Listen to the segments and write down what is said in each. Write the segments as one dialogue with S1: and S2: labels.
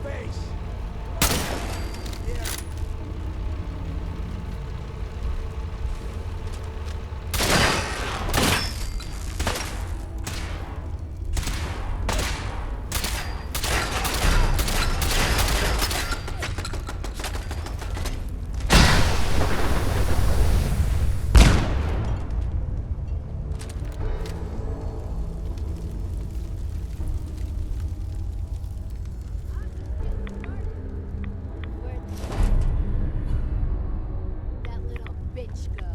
S1: face. Yeah.
S2: That little bitch go.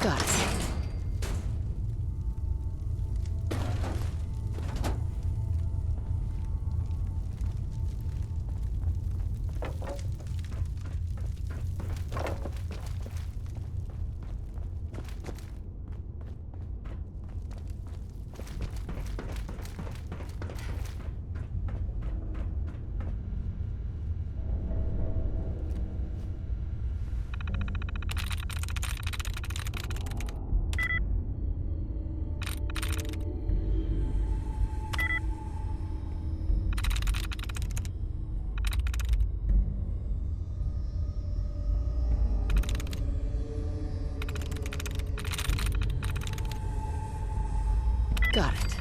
S3: Got it. Got it.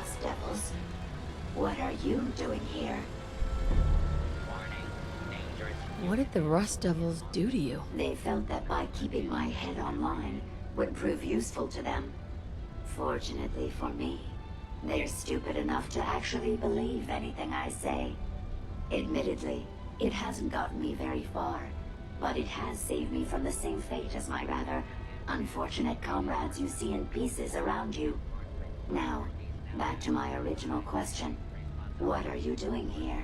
S1: Rust Devils. What are you doing here?
S3: What did the Rust Devils do to you?
S1: They felt that by keeping my head online would prove useful to them. Fortunately for me, they're stupid enough to actually believe anything I say. Admittedly, it hasn't gotten me very far, but it has saved me from the same fate as my rather unfortunate comrades you see in pieces around you. Now, back to my original question. What are you doing here?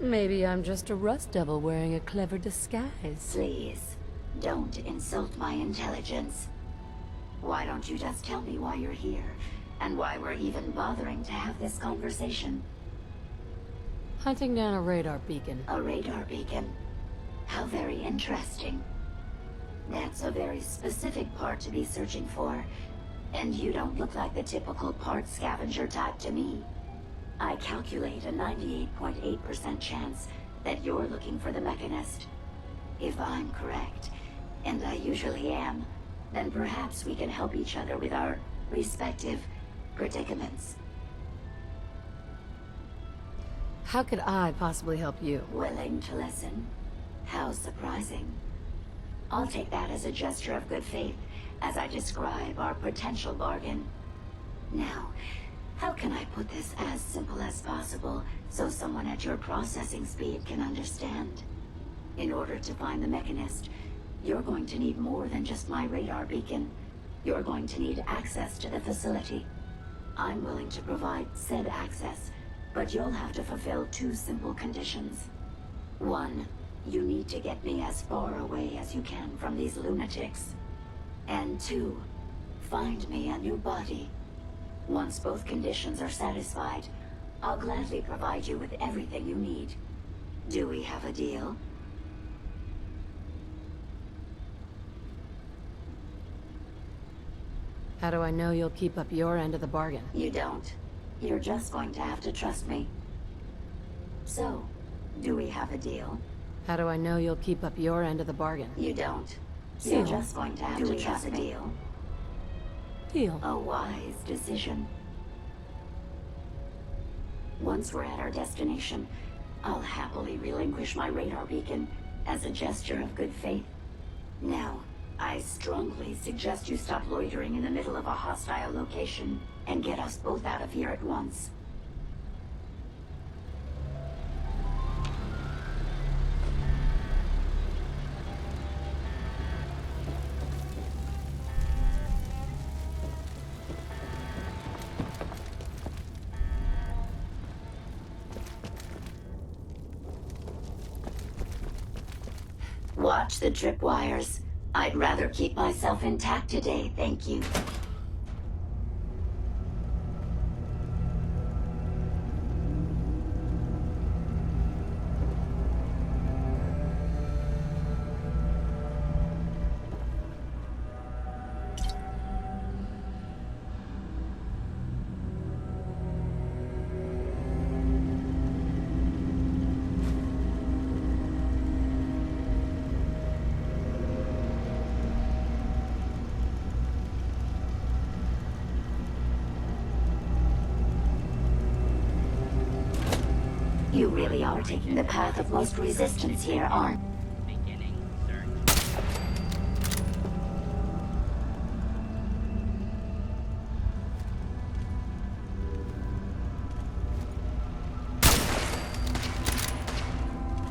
S3: Maybe I'm just a Rust Devil wearing a clever disguise.
S1: Please, don't insult my intelligence. Why don't you just tell me why you're here, and why we're even bothering to have this conversation?
S3: Hunting down a radar beacon.
S1: A radar beacon? How very interesting. That's a very specific part to be searching for, and you don't look like the typical part scavenger type to me. I calculate a 98.8% chance that you're looking for the Mechanist. If I'm correct, and I usually am, then perhaps we can help each other with our respective predicaments.
S3: How could I possibly help you?
S1: Willing to listen? How surprising. I'll take that as a gesture of good faith as I describe our potential bargain. Now, how can I put this as simple as possible so someone at your processing speed can understand? In order to find the Mechanist, you're going to need more than just my radar beacon. You're going to need access to the facility. I'm willing to provide said access, but you'll have to fulfill two simple conditions. One, you need to get me as far away as you can from these lunatics. And two, find me a new body. Once both conditions are satisfied, I'll gladly provide you with everything you need. Do we have a deal?
S3: How do I know you'll keep up your end of the bargain?
S1: You don't. You're just going to have to trust me. So, do we have a deal?
S3: How do I know you'll keep up your end of the bargain?
S1: You don't.
S3: So,
S1: You're just going to have to trust me.
S3: Deal.
S1: A wise decision. Once we're at our destination, I'll happily relinquish my radar beacon as a gesture of good faith. Now, I strongly suggest you stop loitering in the middle of a hostile location and get us both out of here at once. Watch the tripwires. I'd rather keep myself intact today, thank you. You really are taking the path of most resistance here, aren't you?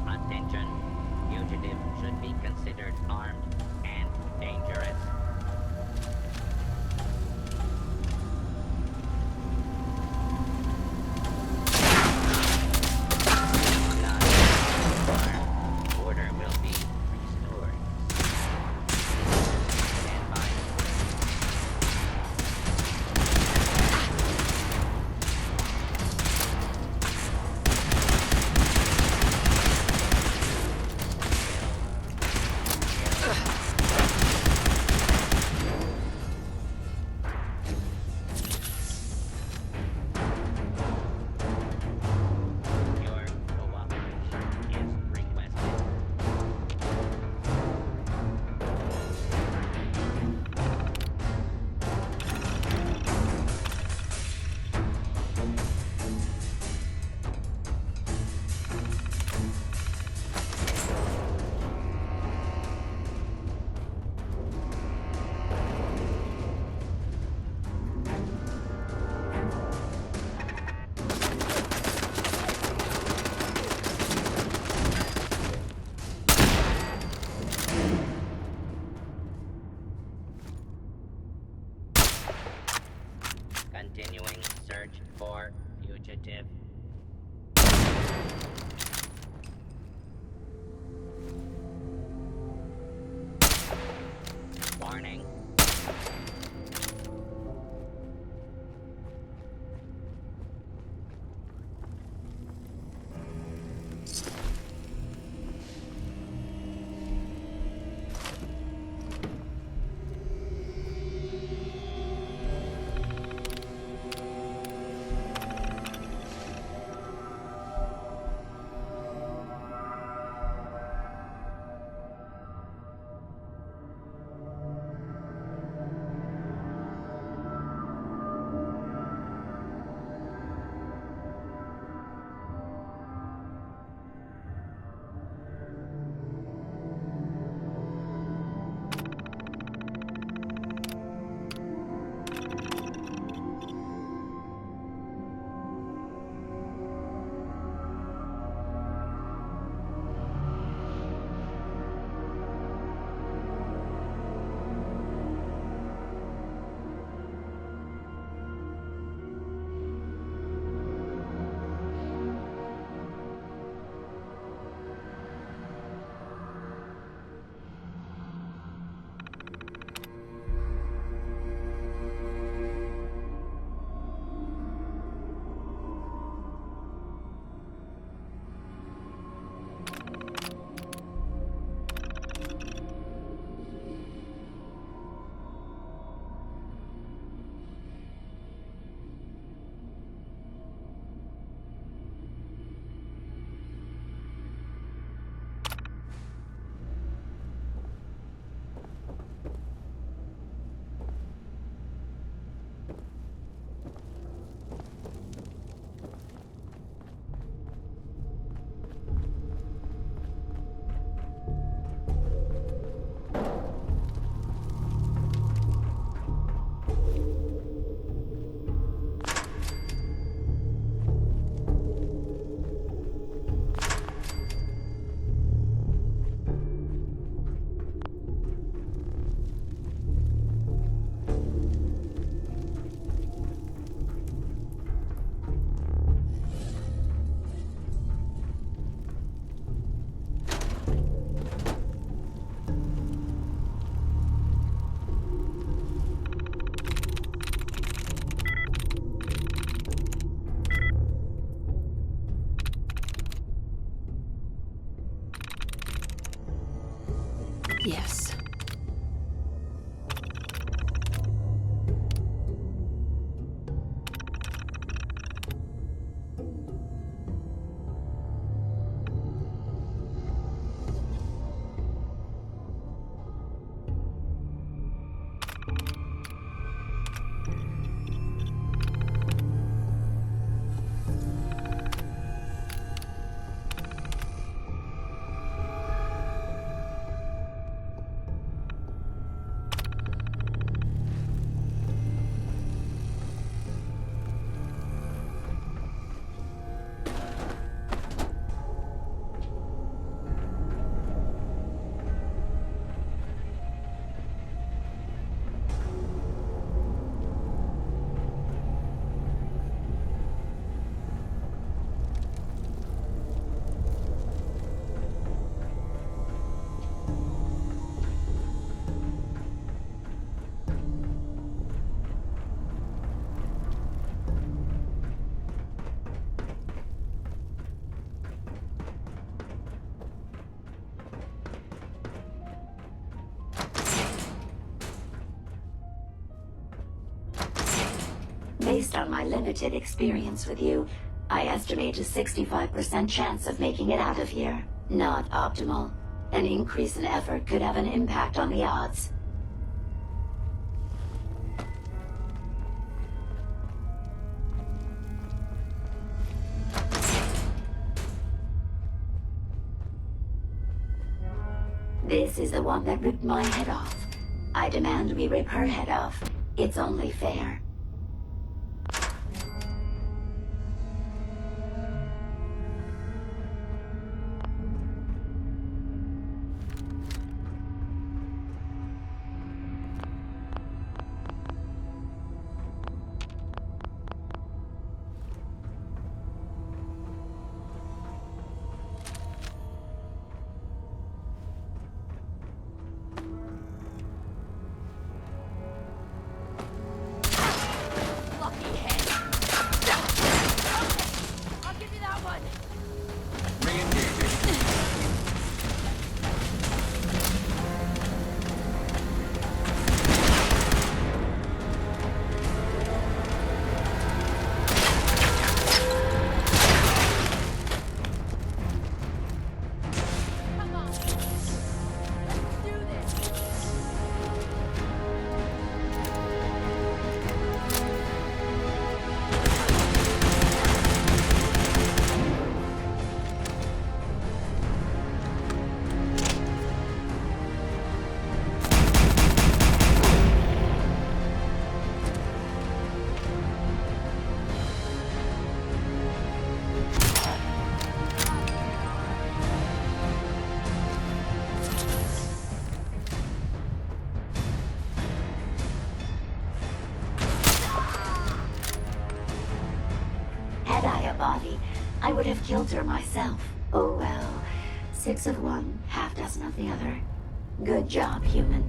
S2: Attention. Fugitive should be considered armed and dangerous. Order will be restored. Stand by. Negative. Warning.
S3: Yes.
S1: Based on my limited experience with you, I estimate a 65% chance of making it out of here. Not optimal. An increase in effort could have an impact on the odds. This is the one that ripped my head off. I demand we rip her head off. It's only fair. killed her myself. Oh well. 6 of one, half dozen of the other. Good job, human.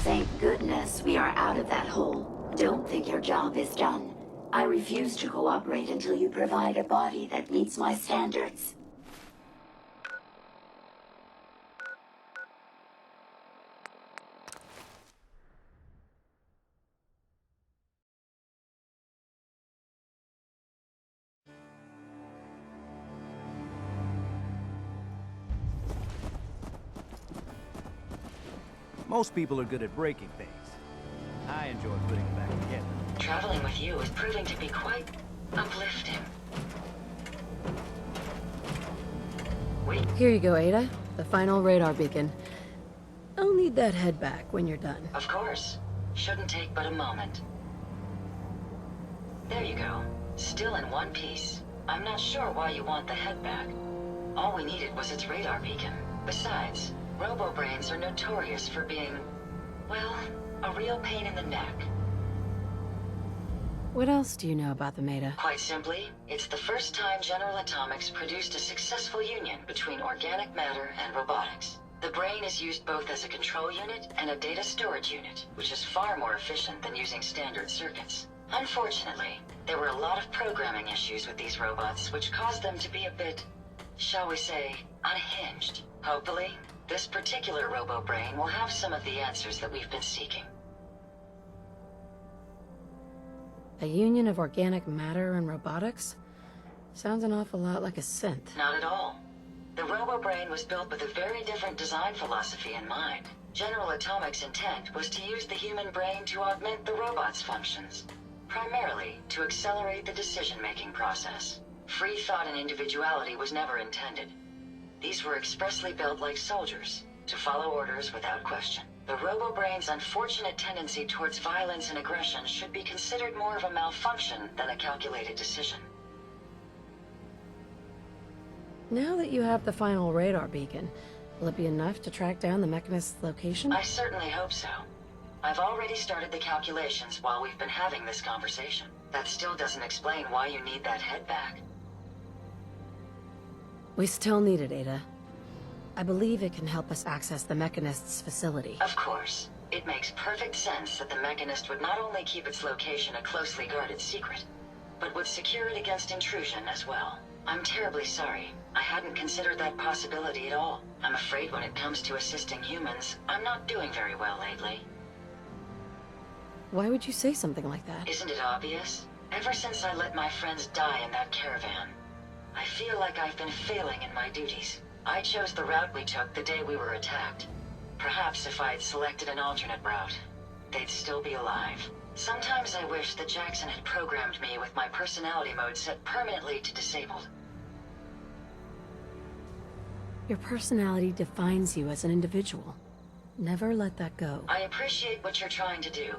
S1: Thank goodness we are out of that hole. Don't think your job is done. I refuse to cooperate until you provide a body that meets my standards.
S4: Most people are good at breaking things. I enjoy putting them back together.
S5: Traveling with you is proving to be quite uplifting. Wait.
S3: Here you go, Ada. The final radar beacon. I'll need that head back when you're done.
S5: Of course. Shouldn't take but a moment. There you go. Still in one piece. I'm not sure why you want the head back. All we needed was its radar beacon. Besides, robo-brains are notorious for being, well, a real pain in the neck.
S3: What else do you know about the Meta?
S5: Quite simply, it's the first time General Atomics produced a successful union between organic matter and robotics. The brain is used both as a control unit and a data storage unit, which is far more efficient than using standard circuits. Unfortunately, there were a lot of programming issues with these robots, which caused them to be a bit, shall we say, unhinged. Hopefully, this particular robo-brain will have some of the answers that we've been seeking.
S3: A union of organic matter and robotics? Sounds an awful lot like a synth.
S5: Not at all. The robo-brain was built with a very different design philosophy in mind. General Atomics' intent was to use the human brain to augment the robot's functions, primarily to accelerate the decision-making process. Free thought and individuality was never intended. These were expressly built like soldiers, to follow orders without question. The robo-brain's unfortunate tendency towards violence and aggression should be considered more of a malfunction than a calculated decision.
S3: Now that you have the final radar beacon, will it be enough to track down the Mechanist's location?
S5: I certainly hope so. I've already started the calculations while we've been having this conversation. That still doesn't explain why you need that head back.
S3: We still need it, Ada. I believe it can help us access the Mechanist's facility.
S5: Of course. It makes perfect sense that the Mechanist would not only keep its location a closely guarded secret, but would secure it against intrusion as well. I'm terribly sorry. I hadn't considered that possibility at all. I'm afraid when it comes to assisting humans, I'm not doing very well lately.
S3: Why would you say something like that?
S5: Isn't it obvious? Ever since I let my friends die in that caravan, I feel like I've been failing in my duties. I chose the route we took the day we were attacked. Perhaps if I had selected an alternate route, they'd still be alive. Sometimes I wish that Jackson had programmed me with my personality mode set permanently to disabled.
S3: Your personality defines you as an individual. Never let that go.
S5: I appreciate what you're trying to do,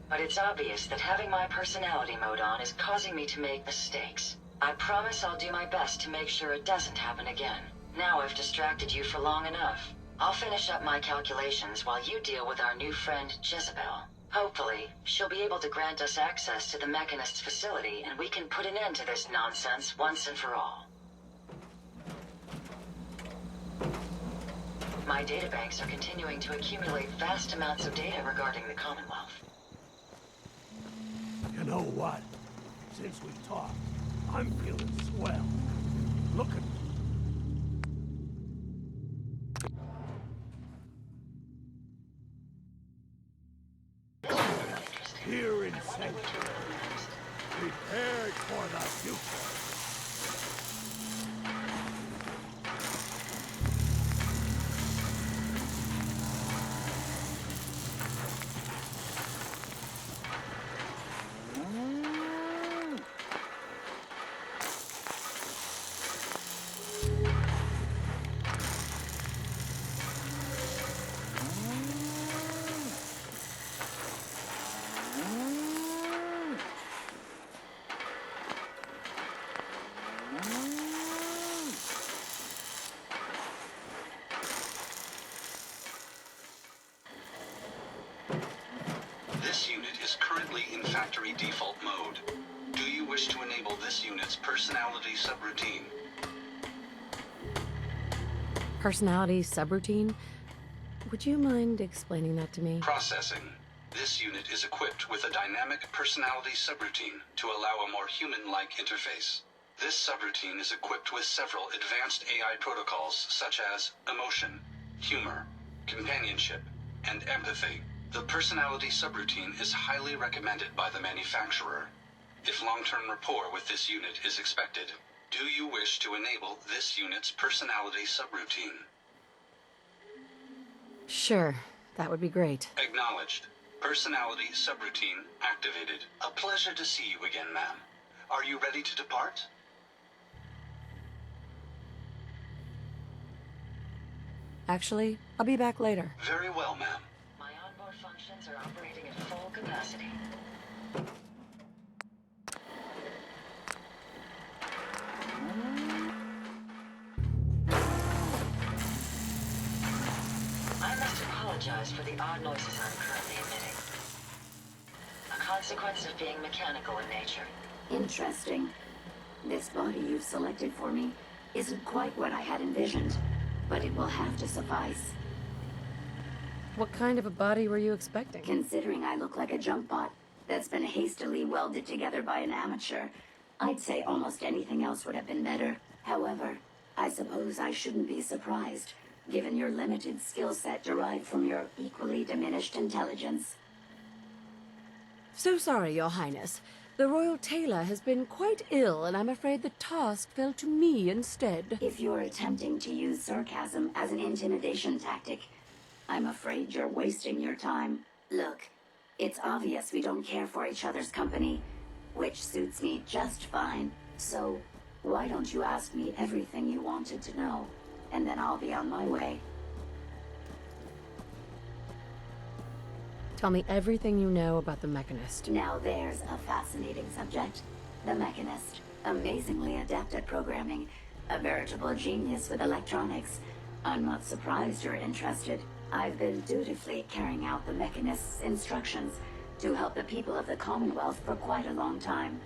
S5: but it's obvious that having my personality mode on is causing me to make mistakes. I promise I'll do my best to make sure it doesn't happen again. Now I've distracted you for long enough. I'll finish up my calculations while you deal with our new friend, Jezebel. Hopefully, she'll be able to grant us access to the Mechanist's facility, and we can put an end to this nonsense once and for all. My databanks are continuing to accumulate vast amounts of data regarding the Commonwealth.
S6: You know what? Since we talked, I'm feeling swell. Look at me. Here in Sanctuary, prepared for the future.
S7: This unit is currently in factory default mode. Do you wish to enable this unit's personality subroutine?
S3: Personality subroutine? Would you mind explaining that to me?
S7: Processing. This unit is equipped with a dynamic personality subroutine to allow a more human-like interface. This subroutine is equipped with several advanced AI protocols such as emotion, humor, companionship, and empathy. The personality subroutine is highly recommended by the manufacturer. If long-term rapport with this unit is expected, do you wish to enable this unit's personality subroutine?
S3: Sure, that would be great.
S7: Acknowledged. Personality subroutine activated. A pleasure to see you again, ma'am. Are you ready to depart?
S3: Actually, I'll be back later.
S7: Very well, ma'am.
S5: My onboard functions are operating at full capacity. I must apologize for the odd noises I'm currently emitting. A consequence of being mechanical in nature.
S1: Interesting. This body you've selected for me isn't quite what I had envisioned, but it will have to suffice.
S3: What kind of a body were you expecting?
S1: Considering I look like a junk bot that's been hastily welded together by an amateur, I'd say almost anything else would have been better. However, I suppose I shouldn't be surprised, given your limited skill set derived from your equally diminished intelligence.
S3: So sorry, Your Highness. The Royal Tailor has been quite ill, and I'm afraid the task fell to me instead.
S1: If you're attempting to use sarcasm as an intimidation tactic, I'm afraid you're wasting your time. Look, it's obvious we don't care for each other's company, which suits me just fine. So, why don't you ask me everything you wanted to know, and then I'll be on my way.
S3: Tell me everything you know about the Mechanist.
S1: Now there's a fascinating subject. The Mechanist, amazingly adept at programming, a veritable genius with electronics. I'm not surprised you're interested. I've been dutifully carrying out the Mechanist's instructions to help the people of the Commonwealth for quite a long time.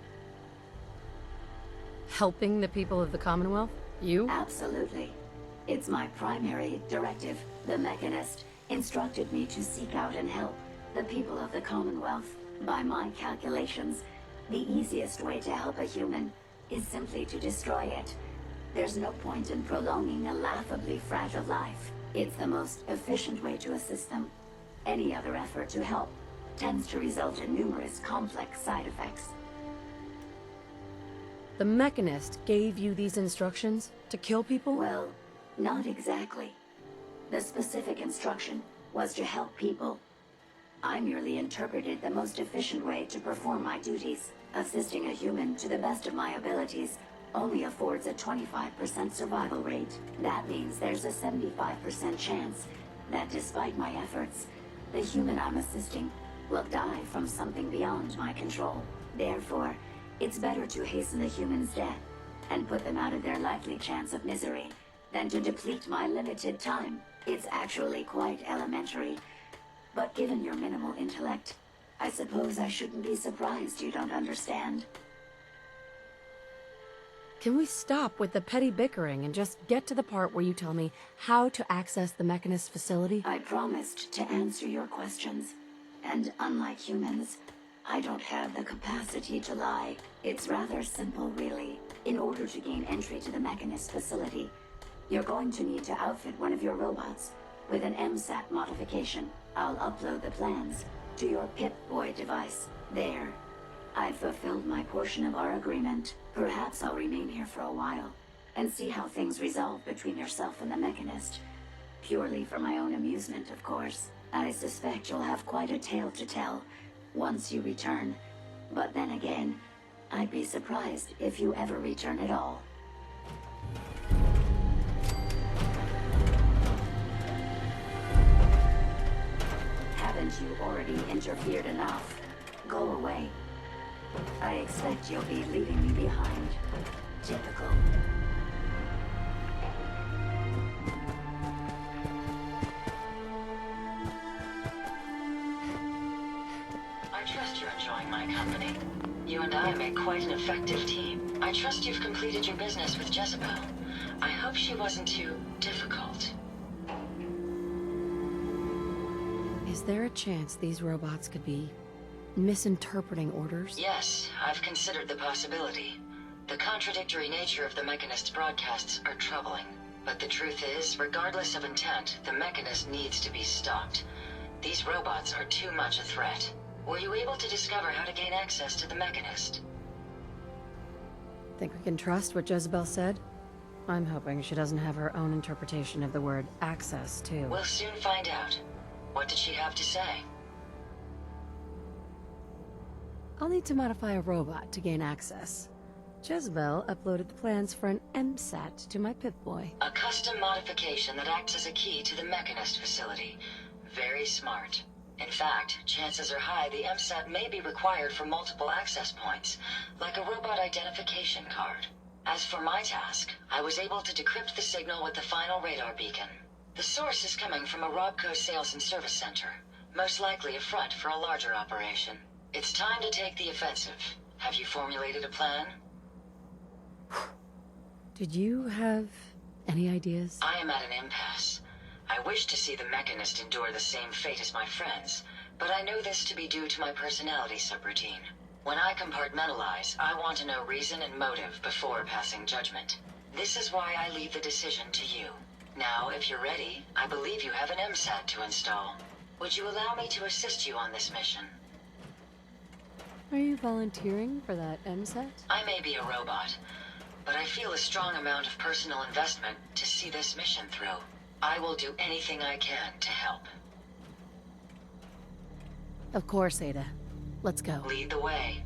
S3: Helping the people of the Commonwealth? You?
S1: Absolutely. It's my primary directive. The Mechanist instructed me to seek out and help the people of the Commonwealth. By my calculations, the easiest way to help a human is simply to destroy it. There's no point in prolonging a laughably fragile life. It's the most efficient way to assist them. Any other effort to help tends to result in numerous complex side effects.
S3: The Mechanist gave you these instructions to kill people?
S1: Well, not exactly. The specific instruction was to help people. I merely interpreted the most efficient way to perform my duties. Assisting a human to the best of my abilities only affords a 25% survival rate. That means there's a 75% chance that despite my efforts, the human I'm assisting will die from something beyond my control. Therefore, it's better to hasten the human's death and put them out of their likely chance of misery than to deplete my limited time. It's actually quite elementary, but given your minimal intellect, I suppose I shouldn't be surprised you don't understand.
S3: Can we stop with the petty bickering and just get to the part where you tell me how to access the Mechanist facility?
S1: I promised to answer your questions, and unlike humans, I don't have the capacity to lie. It's rather simple, really. In order to gain entry to the Mechanist facility, you're going to need to outfit one of your robots with an MSAT modification. I'll upload the plans to your Pip-Boy device. There. I've fulfilled my portion of our agreement. Perhaps I'll remain here for a while and see how things resolve between yourself and the Mechanist. Purely for my own amusement, of course. I suspect you'll have quite a tale to tell once you return. But then again, I'd be surprised if you ever return at all. Haven't you already interfered enough? Go away. I expect you'll be leaving me behind. Typical.
S5: I trust you're enjoying my company. You and I make quite an effective team. I trust you've completed your business with Jezebel. I hope she wasn't too difficult.
S3: Is there a chance these robots could be misinterpreting orders?
S5: Yes, I've considered the possibility. The contradictory nature of the Mechanist's broadcasts are troubling. But the truth is, regardless of intent, the Mechanist needs to be stopped. These robots are too much a threat. Were you able to discover how to gain access to the Mechanist?
S3: Think we can trust what Jezebel said? I'm hoping she doesn't have her own interpretation of the word access, too.
S5: We'll soon find out. What did she have to say?
S3: I'll need to modify a robot to gain access. Jezebel uploaded the plans for an MSAT to my Pip-Boy.
S5: A custom modification that acts as a key to the Mechanist facility. Very smart. In fact, chances are high the MSAT may be required for multiple access points, like a robot identification card. As for my task, I was able to decrypt the signal with the final radar beacon. The source is coming from a Robco sales and service center, most likely a front for a larger operation. It's time to take the offensive. Have you formulated a plan?
S3: Did you have any ideas?
S5: I am at an impasse. I wish to see the Mechanist endure the same fate as my friends, but I know this to be due to my personality subroutine. When I compartmentalize, I want to know reason and motive before passing judgment. This is why I leave the decision to you. Now, if you're ready, I believe you have an MSAT to install. Would you allow me to assist you on this mission?
S3: Are you volunteering for that MSAT?
S5: I may be a robot, but I feel a strong amount of personal investment to see this mission through. I will do anything I can to help.
S3: Of course, Ada. Let's go.
S5: Lead the way.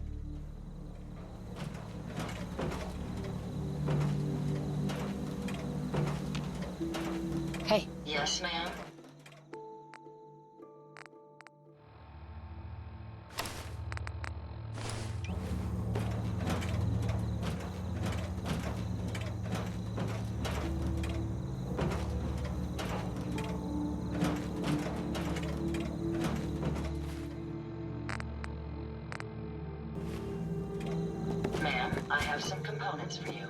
S3: Hey.
S5: Yes, ma'am? Ma'am, I have some components for you.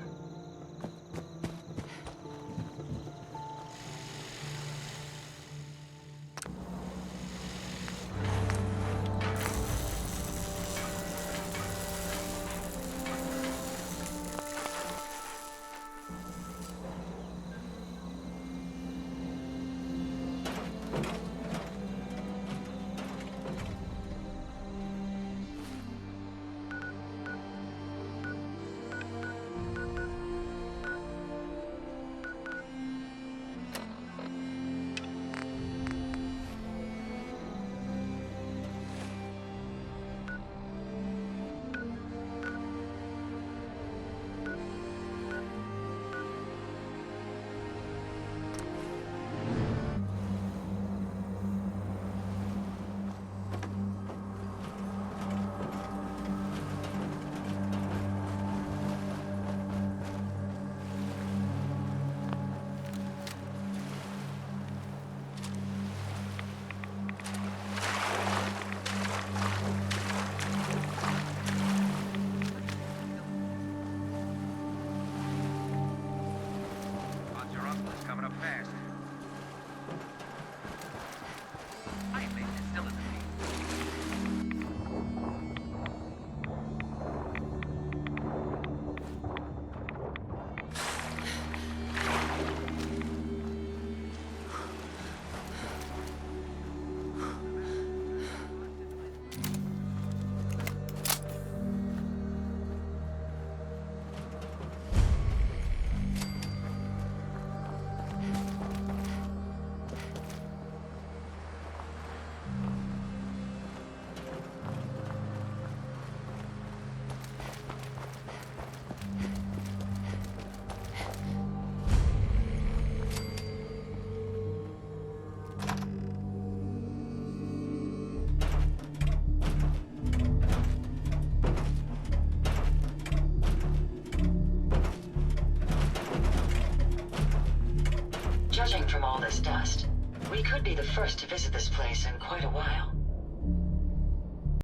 S5: Judging from all this dust, we could be the first to visit this place in quite a while.